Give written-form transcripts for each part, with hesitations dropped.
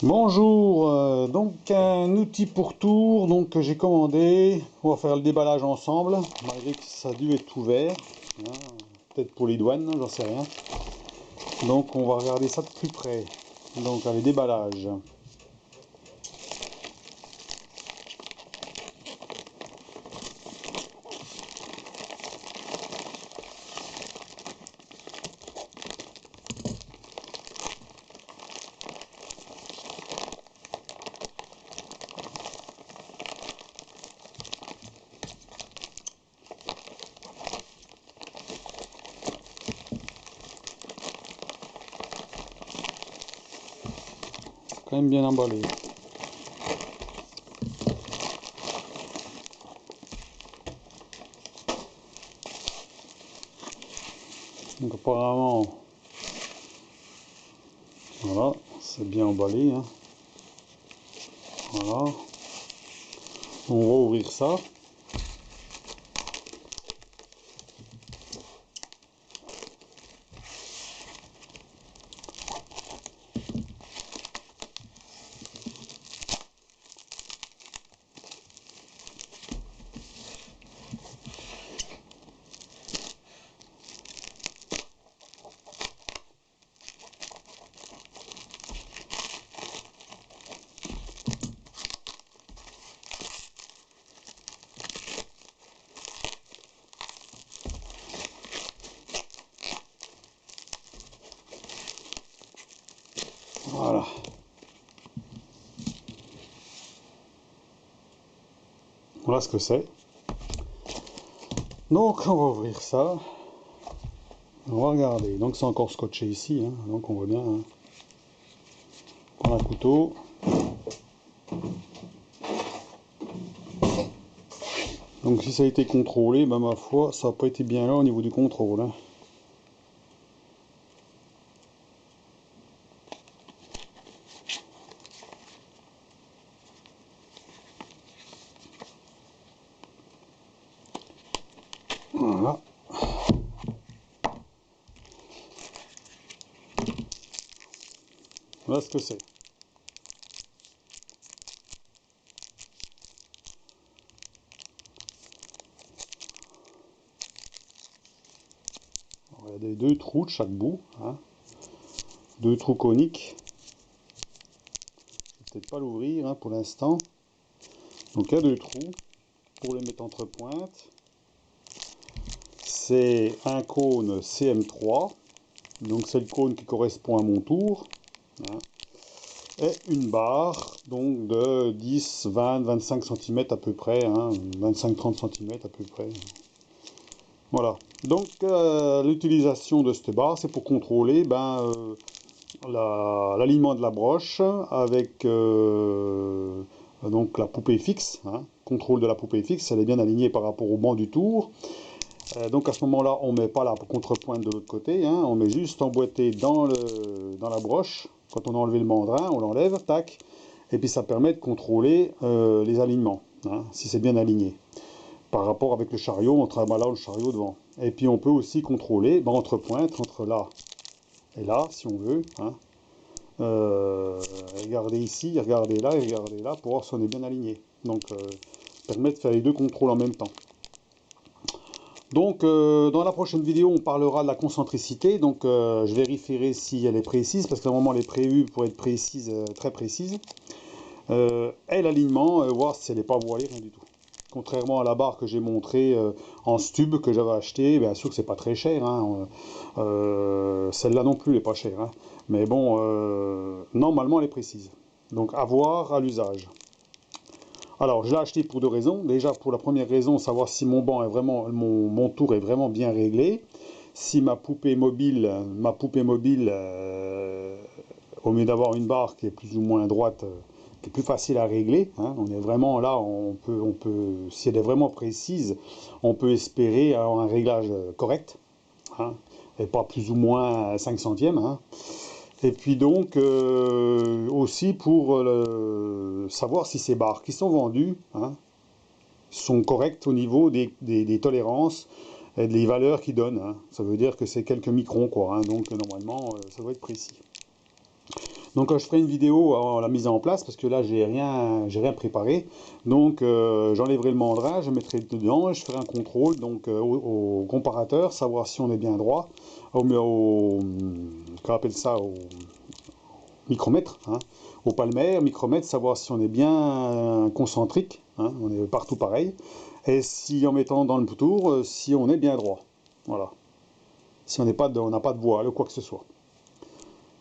Bonjour, donc un outil pour tour que j'ai commandé. On va faire le déballage ensemble, malgré que ça a dû être ouvert, hein, peut-être pour les douanes, j'en sais rien. Donc on va regarder ça de plus près. Donc allez, déballage. Quand même bien emballé. Donc apparemment, voilà, c'est bien emballé, hein. Voilà. On va ouvrir ça. Voilà. Voilà ce que c'est. Donc on va ouvrir ça. On va regarder. Donc c'est encore scotché ici, hein. Donc on voit bien. Hein. Prendre un couteau. Donc si ça a été contrôlé, ben ma foi, ça n'a pas été bien là au niveau du contrôle. Hein. Voilà. Voilà ce que c'est. Il y a des deux trous de chaque bout. Hein. Deux trous coniques. Je vais peut-être pas l'ouvrir hein, pour l'instant. Donc il y a deux trous pour les mettre entre pointes. C'est un cône CM3. Donc c'est le cône qui correspond à mon tour. Hein. Et une barre donc de 10, 20, 25 cm à peu près. Hein, 25-30 cm à peu près. Voilà. Donc l'utilisation de cette barre, c'est pour contrôler l'alignement de la broche avec donc la poupée fixe. Hein. Contrôle de la poupée fixe, elle est bien alignée par rapport au banc du tour. Donc à ce moment-là, on ne met pas la contrepointe de l'autre côté, hein, on met juste emboîté dans la broche. Quand on a enlevé le mandrin, on l'enlève, tac, et puis ça permet de contrôler les alignements, hein, si c'est bien aligné. Par rapport avec le chariot, on travaille là le chariot devant. Et puis on peut aussi contrôler entre pointes, entre là et là, si on veut. Hein. Regardez ici, regardez là et regardez là pour voir si on est bien aligné. Donc permet de faire les deux contrôles en même temps. Donc dans la prochaine vidéo, on parlera de la concentricité. Donc je vérifierai si elle est précise, parce que normalement elle est prévue pour être précise, très précise. Et l'alignement, voir si elle n'est pas voilée, rien du tout. Contrairement à la barre que j'ai montrée en stube que j'avais acheté, bien sûr que c'est pas très cher. Hein. Celle-là non plus n'est pas chère. Hein. Mais bon, normalement elle est précise. Donc à voir à l'usage. Alors je l'ai acheté pour deux raisons. Déjà pour la première raison, savoir si mon banc est vraiment, mon tour est vraiment bien réglé. Si ma poupée mobile, au lieu d'avoir une barre qui est plus ou moins droite, qui est plus facile à régler, hein, on est vraiment là, si elle est vraiment précise, on peut espérer avoir un réglage correct, hein, et pas plus ou moins 5 centièmes. Hein. Et puis donc aussi pour savoir si ces barres qui sont vendues hein, sont correctes au niveau des tolérances et des valeurs qu'ils donnent. Hein. Ça veut dire que c'est quelques microns, quoi. Hein, donc normalement, ça doit être précis. Donc je ferai une vidéo en la mise en place parce que là j'ai rien préparé. Donc j'enlèverai le mandrin, je mettrai dedans et je ferai un contrôle donc au comparateur, savoir si on est bien droit, qu'on appelle ça, au micromètre, hein, au palmaire, micromètre, savoir si on est bien concentrique, hein, on est partout pareil, et si en mettant dans le tour, si on est bien droit. Voilà. Si on n'a pas de voile ou quoi que ce soit.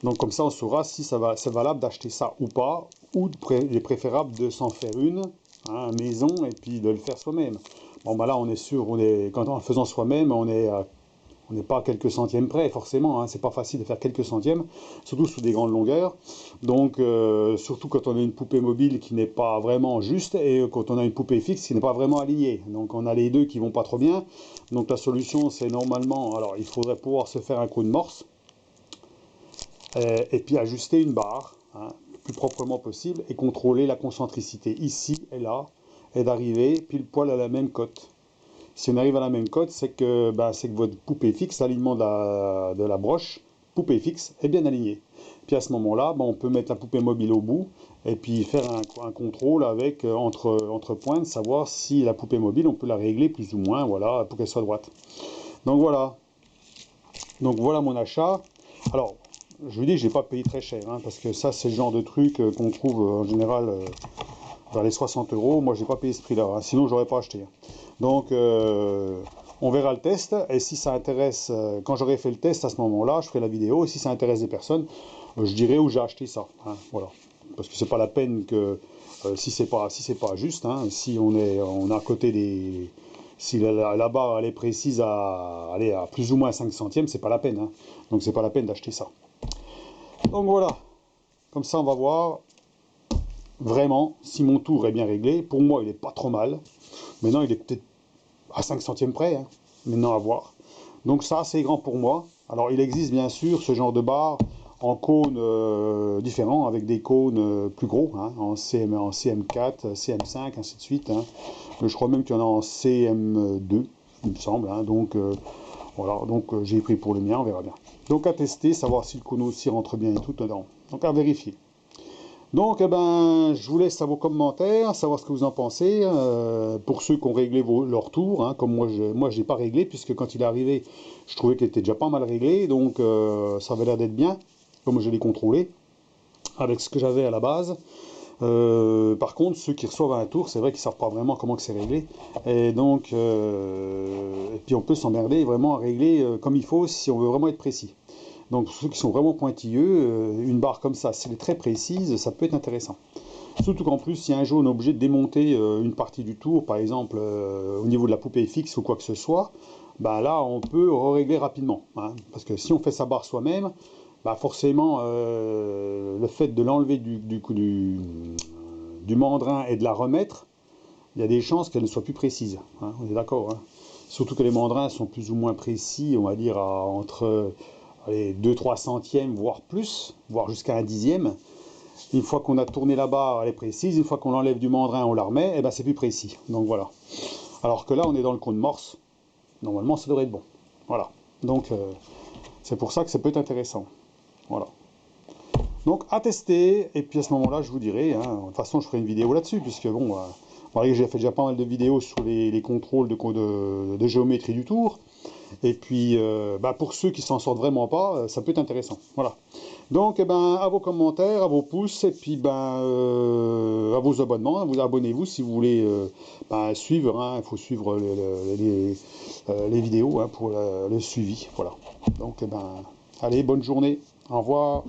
Donc comme ça on saura si c'est valable d'acheter ça ou pas, ou il est préférable de s'en faire une, hein, maison, et puis de le faire soi-même. Bon bah là on est sûr, quand en le faisant soi-même, on n'est pas à quelques centièmes près, forcément, hein, c'est pas facile de faire quelques centièmes, surtout sous des grandes longueurs. Donc surtout quand on a une poupée mobile qui n'est pas vraiment juste, et quand on a une poupée fixe qui n'est pas vraiment alignée. Donc on a les deux qui vont pas trop bien. Donc la solution c'est normalement, alors il faudrait pouvoir se faire un coup de morse, et puis ajuster une barre, hein, le plus proprement possible, et contrôler la concentricité ici et là, et d'arriver pile poil à la même cote. Si on arrive à la même cote, c'est que votre poupée fixe, l'alignement de la broche, poupée fixe, est bien aligné. Puis à ce moment-là, on peut mettre la poupée mobile au bout, et puis faire un contrôle avec entre pointes, savoir si la poupée mobile, on peut la régler plus ou moins, voilà, pour qu'elle soit droite. Donc voilà mon achat. Alors, je vous dis, je n'ai pas payé très cher, hein, parce que ça, c'est le genre de truc qu'on trouve en général vers les 60 €. Moi, je n'ai pas payé ce prix-là, hein, sinon, j'aurais pas acheté. Donc, on verra le test, et si ça intéresse, quand j'aurai fait le test, à ce moment-là, je ferai la vidéo, et si ça intéresse des personnes, je dirai où j'ai acheté ça, hein, voilà. Parce que c'est pas la peine que, si c'est pas juste, hein, si on est à côté des... Si la barre elle est précise à plus ou moins 5 centièmes, c'est pas la peine, hein. Donc c'est pas la peine d'acheter ça. Donc voilà, comme ça on va voir vraiment si mon tour est bien réglé. Pour moi il est pas trop mal. Maintenant il est peut-être à 5 centièmes près, hein. Maintenant à voir. Donc ça c'est grand pour moi. Alors il existe bien sûr ce genre de barre en cônes différents, avec des cônes plus gros, hein, en CM4, CM5, ainsi de suite, hein. Je crois même qu'il y en a en CM2, il me semble, hein. Donc voilà, donc j'ai pris pour le mien, on verra bien. Donc à tester, savoir si le cône aussi rentre bien et tout dedans. Donc à vérifier. Donc je vous laisse à vos commentaires, savoir ce que vous en pensez. Pour ceux qui ont réglé leur tour, hein, comme moi je n'ai pas réglé, puisque quand il est arrivé, je trouvais qu'il était déjà pas mal réglé, donc ça avait l'air d'être bien, comme je l'ai contrôlé, avec ce que j'avais à la base. Par contre, ceux qui reçoivent un tour, c'est vrai qu'ils ne savent pas vraiment comment c'est réglé. Et donc, et puis on peut s'emmerder vraiment à régler comme il faut si on veut vraiment être précis. Donc ceux qui sont vraiment pointilleux, une barre comme ça, si elle est très précise, ça peut être intéressant. Surtout qu'en plus, si un jour on est obligé de démonter une partie du tour, par exemple au niveau de la poupée fixe ou quoi que ce soit, là on peut régler rapidement, hein. Parce que si on fait sa barre soi-même, forcément le fait de l'enlever du mandrin et de la remettre, il y a des chances qu'elle ne soit plus précise, hein, on est d'accord, hein. Surtout que les mandrins sont plus ou moins précis, on va dire entre 2-3 centièmes, voire plus, voire jusqu'à un dixième. Une fois qu'on a tourné la barre, elle est précise. Une fois qu'on l'enlève du mandrin, on la remet, et c'est plus précis. Donc voilà. Alors que là, on est dans le cône morse. Normalement, ça devrait être bon. Voilà. Donc, c'est pour ça que ça peut être intéressant. Voilà. Donc, à tester. Et puis à ce moment-là, je vous dirai. Hein, de toute façon, je ferai une vidéo là-dessus, puisque bon, j'ai fait déjà pas mal de vidéos sur les contrôles de géométrie du tour. Et puis, pour ceux qui s'en sortent vraiment pas, ça peut être intéressant. Voilà. Donc, à vos commentaires, à vos pouces, et puis à vos abonnements. Abonnez-vous si vous voulez suivre. Hein, il faut suivre les vidéos, hein, pour le suivi. Voilà. Donc, allez, bonne journée. Au revoir.